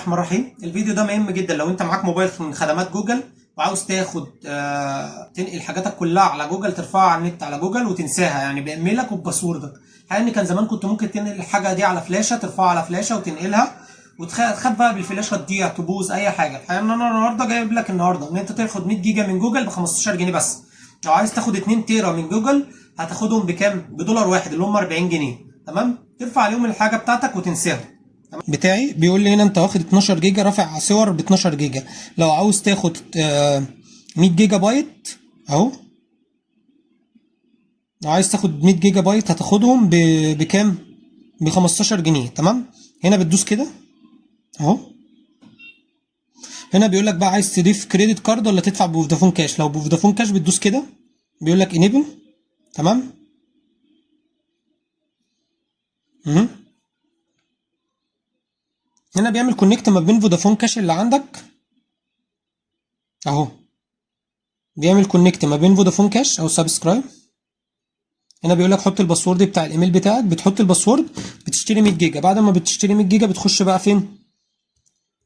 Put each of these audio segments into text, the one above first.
الرحمن الرحيم. الفيديو ده مهم جدا لو انت معاك موبايل من خدمات جوجل وعاوز تاخد تنقل حاجاتك كلها على جوجل، ترفعها على النت على جوجل وتنساها، يعني بايميلك وباسوردك. يعني كان زمان كنت ممكن تنقل الحاجه دي على فلاشه، ترفعها على فلاشه وتنقلها وتخاف بقى بالفلاشه تضيع تبوظ اي حاجه. الحقيقه ان انا النهارده جايب لك ان انت تاخد 100 جيجا من جوجل ب 15 جنيه بس. لو عايز تاخد 2 تيرا من جوجل هتاخدهم بكام؟ بدولار واحد اللي هم 40 جنيه. تمام؟ ترفع عليهم الحاجه بتاعتك وتنساها. بتاعي بيقول لي هنا انت واخد 12 جيجا، رافع صور ب 12 جيجا. لو عاوز تاخد 100 جيجا بايت اهو، لو عايز تاخد 100 جيجا بايت هتاخدهم بكام؟ ب 15 جنيه. تمام؟ هنا بتدوس كده اهو. هنا بيقول لك بقى عايز تضيف كريدت كارد ولا تدفع بفودافون كاش. لو بفودافون كاش بتدوس كده، بيقول لك انيبل. تمام؟ هنا بيعمل كونكت ما بين فودافون كاش اللي عندك اهو، بيعمل كونكت ما بين فودافون كاش او سبسكرايب. هنا بيقول لك حط الباسورد بتاع الايميل بتاعك، بتحط الباسورد، بتشتري 100 جيجا. بعد ما بتشتري 100 جيجا بتخش بقى فين؟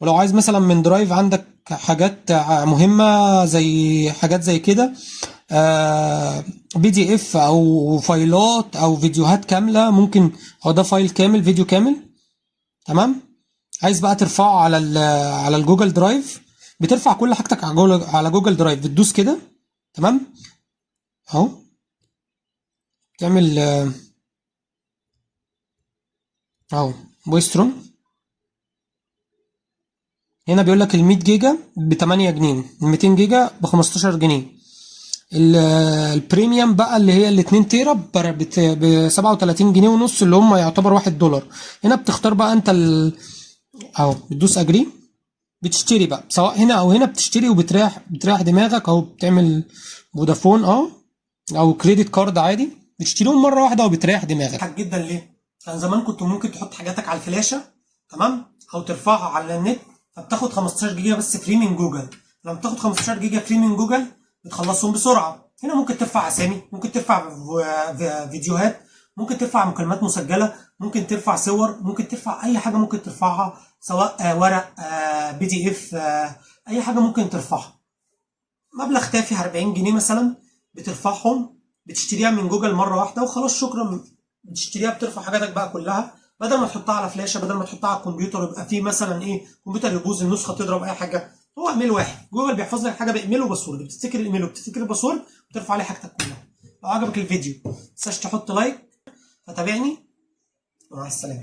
ولو عايز مثلا من درايف عندك حاجات مهمة زي حاجات زي كده، بي دي اف او فايلات او فيديوهات كاملة، ممكن هو ده فايل كامل، فيديو كامل. تمام؟ عايز بقى ترفعه على الجوجل درايف، بترفع كل حاجتك على جوجل درايف، بتدوس كده. تمام؟ اهو تعمل اهو بويستروم. هنا بيقول لك ال 100 جيجا ب 8 جنيه، ال 200 جيجا ب 15 جنيه. البريميوم بقى اللي هي ال 2 تيرا ب 37 جنيه ونص، اللي هم يعتبر 1 دولار. هنا بتختار بقى انت اهو بتدوس اجري، بتشتري بقى سواء هنا او هنا، بتشتري بتريح دماغك اهو. بتعمل فودافون او كريدت كارد عادي، بتشتريهم مره واحده وبتريح دماغك. حاج جدا ليه؟ كان زمان كنت ممكن تحط حاجاتك على الفلاشه، تمام، او ترفعها على النت، فبتاخد 15 جيجا بس فري من جوجل. لما بتاخد 15 جيجا فري من جوجل بتخلصهم بسرعه. هنا ممكن ترفع اسامي، ممكن ترفع فيديوهات، ممكن ترفع مكالمات مسجله، ممكن ترفع صور، ممكن ترفع اي حاجه ممكن ترفعها، سواء ورق، بي دي اف، اي حاجه ممكن ترفعها. مبلغ تافه 40 جنيه مثلا، بترفعهم، بتشتريها من جوجل مره واحده وخلاص، شكرا. بتشتريها بترفع حاجاتك بقى كلها، بدل ما تحطها على فلاشه، بدل ما تحطها على الكمبيوتر يبقى فيه مثلا كمبيوتر يبوظ، النسخه تضرب، اي حاجه. هو ايميل واحد، جوجل بيحفظ لك حاجه بايميل وباسورد، بتفتكر الايميل وبتفتكر الباسورد وترفع عليه حاجتك كلها. لو عجبك الفيديو متنساش تحط لايك، فتابعني، ومع السلامه.